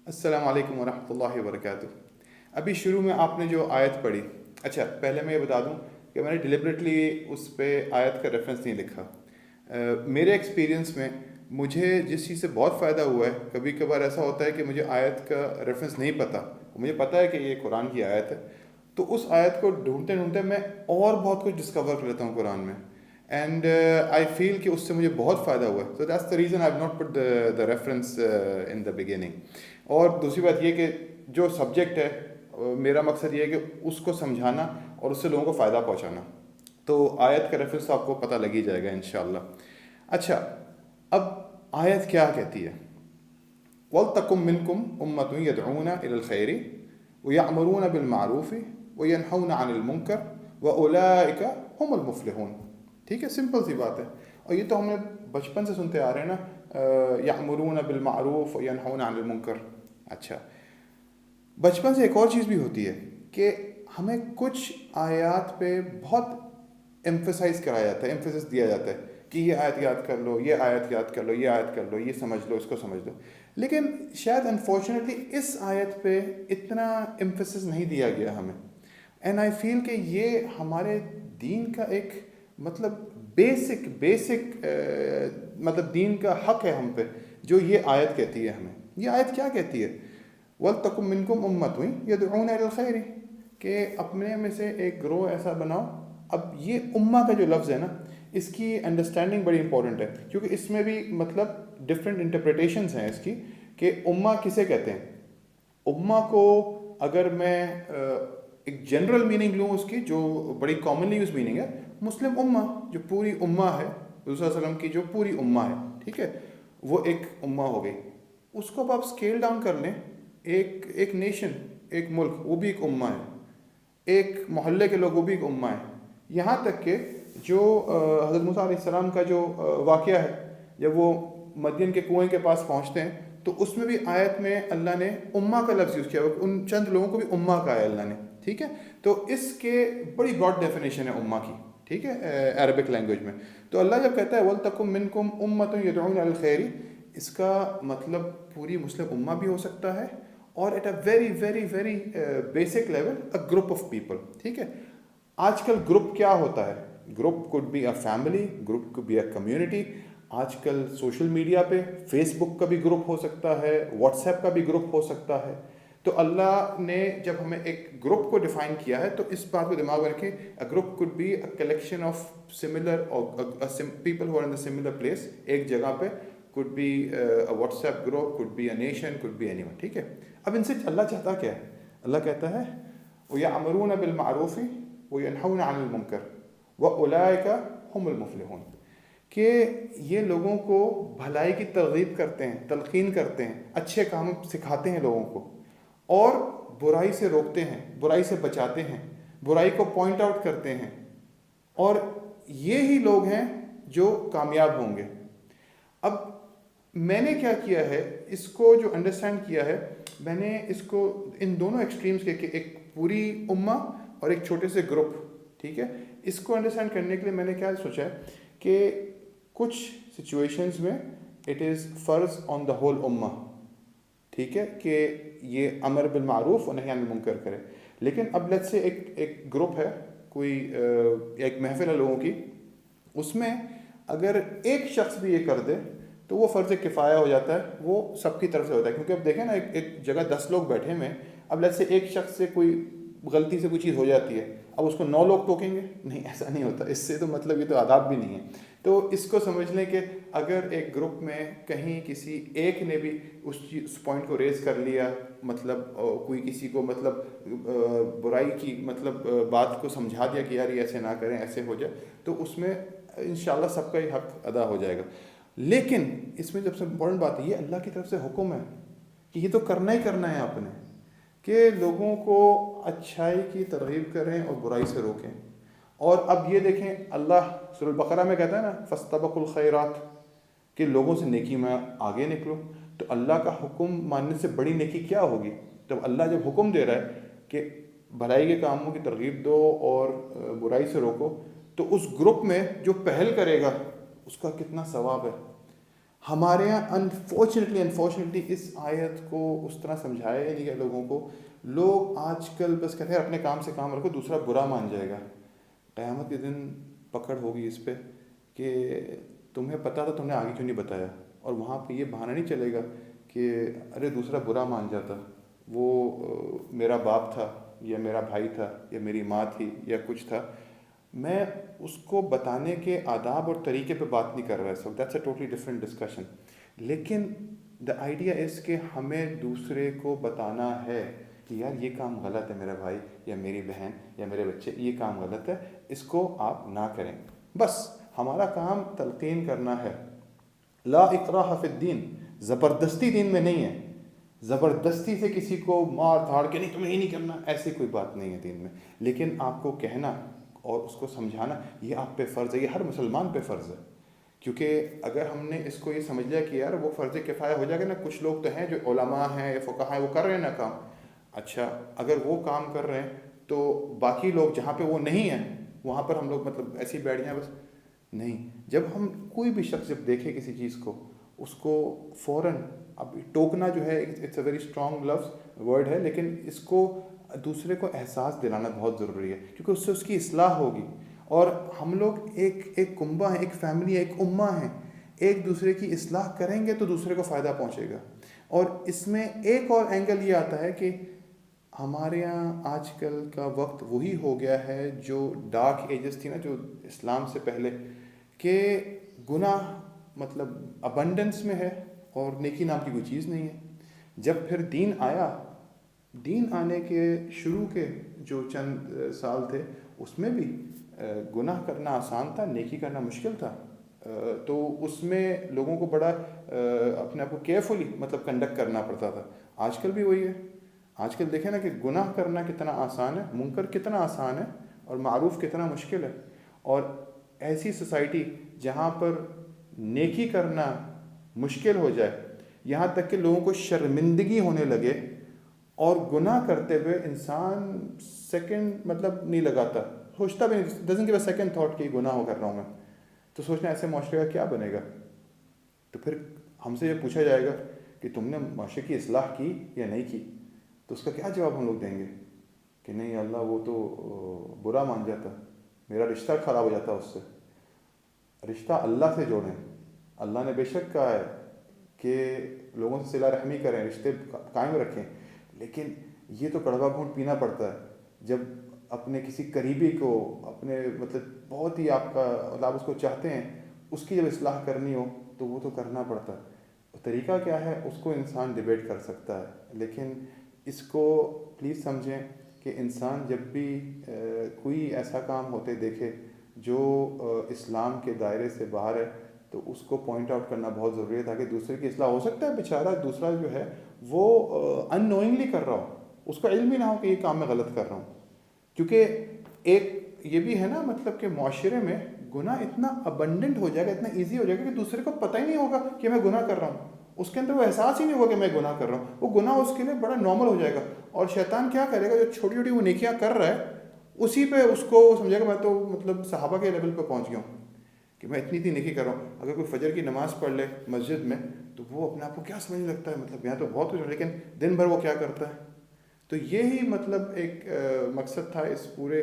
السلام علیکم ورحمۃ اللہ وبرکاتہ۔ ابھی شروع میں آپ نے جو آیت پڑھی، اچھا پہلے میں یہ بتا دوں کہ میں نے ڈیلیبریٹلی اس پہ آیت کا ریفرنس نہیں لکھا۔ میرے ایکسپیرینس میں مجھے جس چیز سے بہت فائدہ ہوا ہے، کبھی کبھار ایسا ہوتا ہے کہ مجھے آیت کا ریفرنس نہیں پتہ، مجھے پتہ ہے کہ یہ قرآن کی آیت ہے، تو اس آیت کو ڈھونڈتے ڈھونڈتے میں اور بہت کچھ ڈسکور کر لیتا ہوں قرآن میں، اینڈ آئی فیل کہ اس سے مجھے بہت فائدہ ہوا ہے۔ So that's the reason I have not put the reference in the beginning. اور دوسری بات یہ کہ جو سبجیکٹ ہے، میرا مقصد یہ ہے کہ اس کو سمجھانا اور اس سے لوگوں کو فائدہ پہنچانا، تو آیت کا ریفرنس آپ کو پتہ لگ ہی جائے گا انشاءاللہ۔ اچھا، اب آیت کیا کہتی ہے؟ وَلْتَكُمْ مِنْكُمْ أُمَّةٌ يَدْعُونَ إِلَى الْخَيْرِ وَيَأْمُرُونَ بِالْمَعْرُوفِ وَيَنْهَوْنَ عَنِ الْمُنْكَرِ وَأُولَٰئِكَ هُمُ الْمُفْلِحُونَ۔ ٹھیک ہے، سمپل سی بات ہے، اور یہ تو ہم نے بچپن سے سنتے آ رہے ہیں نا، یأمرون بالمعروف وینہون عن المنکر۔ اچھا، بچپن سے ایک اور چیز بھی ہوتی ہے کہ ہمیں کچھ آیات پہ بہت ایمفسائز کرایا جاتا ہے، ایمفسس دیا جاتا ہے کہ یہ آیت یاد کر لو، یہ آیت یاد کر لو، یہ آیت کر لو، یہ سمجھ لو، اس کو سمجھ لو، لیکن شاید انفارچونیٹلی اس آیت پہ اتنا ایمفسس نہیں دیا گیا ہمیں، اینڈ آئی فیل کہ یہ ہمارے دین کا ایک مطلب بیسک مطلب دین کا حق ہے ہم پہ، جو یہ آیت کہتی ہے ہمیں۔ یہ آیت کیا کہتی ہے؟ وَلْتَكُمْ مِنْكُمْ أُمَّةٌ يَدْعُونَ إِلَى الْخَيْرِ، کہ اپنے میں سے ایک گروہ ایسا بناؤ۔ اب یہ امہ کا جو لفظ ہے نا، اس کی انڈرسٹینڈنگ بڑی امپورٹنٹ ہے، کیونکہ اس میں بھی مطلب ڈفرینٹ انٹرپریٹیشنس ہیں اس کی کہ امہ کسے کہتے ہیں۔ امہ کو اگر میں ایک جنرل میننگ لوں اس کی، جو بڑی کامنلی یوز میننگ ہے، مسلم امہ، جو پوری امہ ہے، حضور صلی اللہ علیہ وسلم کی جو پوری امہ ہے، ٹھیک ہے، وہ ایک امہ ہو گئی۔ اس کو اب آپ اسکیل ڈاؤن کر لیں، ایک نیشن، ایک ملک، وہ بھی ایک امہ ہے، ایک محلے کے لوگ، وہ بھی ایک امہ ہے، یہاں تک کہ جو حضرت موسیٰ علیہ السلام کا جو واقعہ ہے، جب وہ مدین کے کنویں کے پاس پہنچتے ہیں، تو اس میں بھی آیت میں اللہ نے امہ کا لفظ یوز کیا، ان چند لوگوں کو بھی امہ کہا ہے اللہ نے، ٹھیک ہے۔ تو اس کے بڑی براڈ ڈیفینیشن ہے امہ کی، ٹھیک ہے، عربک لینگویج میں۔ تو اللہ جب کہتا ہے وَلْتَكُمْ مِنْكُمْ أُمَّةٌ يَدْعُونَ إِلَى الْخَيْرِ، اس کا مطلب پوری مسلم امہ بھی ہو سکتا ہے، اور at a very very very basic level a group of people, ٹھیک ہے۔ آج کل گروپ کیا ہوتا ہے؟ Group could be a family، group could be a community۔ آج کل سوشل میڈیا پہ فیس بک کا بھی گروپ ہو سکتا ہے، واٹس ایپ کا بھی گروپ ہو سکتا ہے۔ تو اللہ نے جب ہمیں ایک گروپ کو ڈیفائن کیا ہے، تو اس بات کو دماغ میں رکھیں، a group could be a collection of similar or people who are in a similar place، ایک جگہ پہ، could be a what's app group, could be a nation، could be anyone، ٹھیک ہے۔ اب ان سے اللہ چاہتا کیا ہے؟ اللہ کہتا ہے وَيَأْمُرُونَ بِالْمَعْرُوفِ وَيَنْهَوْنَ عَنِ الْمُنْكَرِ وَأُولَٰئِكَ هُمُ الْمُفْلِحُونَ، کہ یہ لوگوں کو بھلائی کی ترغیب کرتے ہیں، تلقین کرتے ہیں، اچھے کام سکھاتے ہیں لوگوں کو، اور برائی سے روکتے ہیں، برائی سے بچاتے ہیں، برائی کو پوائنٹ آؤٹ کرتے ہیں، اور یہی لوگ ہیں جو کامیاب ہوں گے۔ اب میں نے کیا کیا ہے، اس کو جو انڈرسٹینڈ کیا ہے، میں نے اس کو ان دونوں ایکسٹریمز کے، کہ ایک پوری امہ اور ایک چھوٹے سے گروپ، ٹھیک ہے، اس کو انڈرسٹینڈ کرنے کے لیے میں نے کیا سوچا ہے کہ کچھ سچویشنز میں اٹ از فرض آن دا ہول امہ، ٹھیک ہے، کہ یہ امر بالمعروف و نہی عن المنکر کرے، لیکن اب لیٹس سے ایک گروپ ہے، کوئی ایک محفل ہے لوگوں کی، اس میں اگر ایک شخص بھی یہ کر دے تو وہ فرض کفایہ ہو جاتا ہے، وہ سب کی طرف سے ہوتا ہے، کیونکہ اب دیکھیں نا، ایک جگہ 10 لوگ بیٹھے ہوئے ہیں، اب لیٹس سے ایک شخص سے کوئی غلطی سے کوئی چیز ہو جاتی ہے، اب اس کو 9 لوگ ٹوکیں گے؟ نہیں، ایسا نہیں ہوتا، اس سے تو مطلب یہ تو آداب بھی نہیں ہے۔ تو اس کو سمجھ لیں کہ اگر ایک گروپ میں کہیں کسی ایک نے بھی اس پوائنٹ کو ریز کر لیا، مطلب کوئی کسی کو مطلب برائی کی مطلب بات کو سمجھا دیا کہ یار یہ ایسے نہ کریں، ایسے ہو جائے، تو اس میں انشاءاللہ سب کا ہی حق ادا ہو جائے گا۔ لیکن اس میں جب سے امپورٹنٹ بات ہے، یہ اللہ کی طرف سے حکم ہے کہ یہ تو کرنا ہی کرنا ہے آپ نے، کہ لوگوں کو اچھائی کی ترغیب کریں اور برائی سے روکیں۔ اور اب یہ دیکھیں، اللہ سورہ البقرہ میں کہتا ہے نا فاستبقوا الخیرات، کہ لوگوں سے نیکی میں آگے نکلو۔ تو اللہ کا حکم ماننے سے بڑی نیکی کیا ہوگی؟ جب اللہ جب حکم دے رہا ہے کہ بھلائی کے کاموں کی ترغیب دو اور برائی سے روکو، تو اس گروپ میں جو پہل کرے گا اس کا کتنا ثواب ہے۔ ہمارے یہاں انفارچونیٹلی اس آیت کو اس طرح سمجھایا ہی نہیں گیا لوگوں کو. لوگ آج کل بس کہتے ہیں اپنے کام سے کام رکھو، دوسرا برا مان جائے گا. قیامت کے دن پکڑ ہوگی اس پہ کہ تمہیں پتہ تھا، تم نے آگے کیوں نہیں بتایا. اور وہاں پہ یہ بہانہ نہیں چلے گا کہ ارے دوسرا برا مان جاتا، وہ میرا باپ تھا یا میرا بھائی تھا یا میری ماں تھی یا کچھ تھا. میں اس کو بتانے کے آداب اور طریقے پہ بات نہیں کر رہا. So that's a totally different discussion. لیکن دا آئیڈیا از کہ ہمیں دوسرے کو بتانا ہے کہ یار یہ کام غلط ہے، میرا بھائی یا میری بہن یا میرے بچے، یہ کام غلط ہے، اس کو آپ نہ کریں. بس ہمارا کام تلقین کرنا ہے. لا اکراہ فی الدین، زبردستی دین میں نہیں ہے. زبردستی سے کسی کو مار دھاڑ کے نہیں تمہیں یہ نہیں کرنا، ایسی کوئی بات نہیں ہے دین میں. لیکن آپ کو کہنا اور اس کو سمجھانا یہ آپ پہ فرض ہے، یہ ہر مسلمان پہ فرض ہے. کیونکہ اگر ہم نے اس کو یہ سمجھ لیا کہ یار وہ فرض کفایہ ہو جائے گا نا، کچھ لوگ تو ہیں جو علماء ہیں یا فقہاء ہیں وہ کر رہے ہیں نا کام، اچھا اگر وہ کام کر رہے ہیں تو باقی لوگ جہاں پہ وہ نہیں ہیں وہاں پر ہم لوگ مطلب ایسی بیٹھ جائیں بس نہیں. جب ہم کوئی بھی شخص جب دیکھے کسی چیز کو، اس کو فوراً، اب ٹوکنا جو ہے اٹس اے ویری اسٹرانگ لفظ ورڈ ہے، لیکن اس کو دوسرے کو احساس دلانا بہت ضروری ہے کیونکہ اس سے اس کی اصلاح ہوگی. اور ہم لوگ ایک کنبہ ہیں، ایک فیملی ہے، ایک امہ ہیں. ایک دوسرے کی اصلاح کریں گے تو دوسرے کو فائدہ پہنچے گا. اور اس میں ایک اور اینگل یہ آتا ہے کہ ہمارے یہاں آج کل کا وقت وہی ہو گیا ہے جو ڈارک ایجز تھی نا، جو اسلام سے پہلے، کہ گناہ مطلب ابنڈنس میں ہے اور نیکی نام کی کوئی چیز نہیں ہے. جب پھر دین آیا، دین آنے کے شروع کے جو چند سال تھے اس میں بھی گناہ کرنا آسان تھا، نیکی کرنا مشکل تھا. تو اس میں لوگوں کو بڑا اپنے آپ کو کیئرفلی مطلب کنڈکٹ کرنا پڑتا تھا. آج کل بھی وہی ہے. آج کل دیکھیں نا کہ گناہ کرنا کتنا آسان ہے، منکر کتنا آسان ہے اور معروف کتنا مشکل ہے. اور ایسی سوسائٹی جہاں پر نیکی کرنا مشکل ہو جائے، یہاں تک کہ لوگوں کو شرمندگی ہونے لگے، اور گناہ کرتے ہوئے انسان سیکنڈ مطلب نہیں لگاتا، سوچتا بھی نہیں، doesn't give a second thought کہ گناہ ہو کر رہا ہوں میں. تو سوچنا ایسے معاشرے کا کیا بنے گا. تو پھر ہم سے یہ پوچھا جائے گا کہ تم نے معاشرے کی اصلاح کی یا نہیں کی، تو اس کا کیا جواب ہم لوگ دیں گے کہ نہیں اللہ وہ تو برا مان جاتا، میرا رشتہ خراب ہو جاتا اس سے. رشتہ اللہ سے جوڑیں. اللہ نے بے شک کہا ہے کہ لوگوں سے صلہ رحمی کریں، رشتے قائم رکھیں. لیکن یہ تو کڑوا گھونٹ پینا پڑتا ہے جب اپنے کسی قریبی کو، اپنے مطلب بہت ہی آپ کا مطلب آپ اس کو چاہتے ہیں، اس کی جب اصلاح کرنی ہو تو وہ تو کرنا پڑتا ہے. طریقہ کیا ہے اس کو انسان ڈیبیٹ کر سکتا ہے، لیکن اس کو پلیز سمجھیں کہ انسان جب بھی کوئی ایسا کام ہوتے دیکھے جو اسلام کے دائرے سے باہر ہے تو اس کو پوائنٹ آؤٹ کرنا بہت ضروری ہے، تاکہ دوسرے کی اصلاح ہو. سکتا ہے بیچارہ دوسرا جو ہے وہ ان نوئنگلی کر رہا ہو، اس کو علم ہی نہ ہو کہ یہ کام میں غلط کر رہا ہوں. کیونکہ ایک یہ بھی ہے نا مطلب کہ معاشرے میں گناہ اتنا ابنڈنٹ ہو جائے گا، اتنا ایزی ہو جائے گا کہ دوسرے کو پتہ ہی نہیں ہوگا کہ میں گناہ کر رہا ہوں. اس کے اندر وہ احساس ہی نہیں ہوگا کہ میں گناہ کر رہا ہوں. وہ گناہ اس کے لیے بڑا نارمل ہو جائے گا. اور شیطان کیا کرے گا، جو چھوٹی چھوٹی وہ نیکیاں کر رہا ہے اسی پہ اس کو سمجھے گا میں تو مطلب صحابہ کے لیول پہ پہنچ گیا ہوں کہ میں اتنی نیکی کر رہا ہوں. اگر کوئی فجر کی نماز پڑھ لے مسجد میں تو وہ اپنے آپ کو کیا سمجھنے لگتا ہے، مطلب یہاں تو بہت کچھ ہے، لیکن دن بھر وہ کیا کرتا ہے. تو یہی مطلب ایک مقصد تھا اس پورے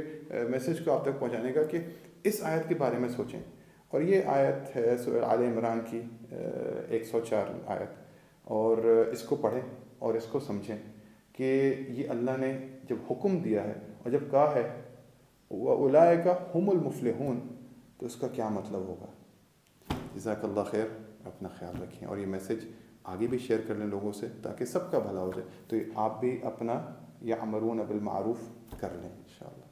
میسج کو آپ تک پہنچانے کا کہ اس آیت کے بارے میں سوچیں. اور یہ آیت ہے سورہ آل عمران کی 104 آیت. اور اس کو پڑھیں اور اس کو سمجھیں کہ یہ اللہ نے جب حکم دیا ہے اور جب کہا ہے وَأُولَٰئِكَ هُمُ الْمُفْلِحُونَ، تو اس کا کیا مطلب ہوگا. جزاک اللہ خیر. اپنا خیال رکھیں اور یہ میسج آگے بھی شیئر کر لیں لوگوں سے تاکہ سب کا بھلا ہو جائے. تو آپ بھی اپنا یأمرون بالمعروف کر لیں انشاءاللہ.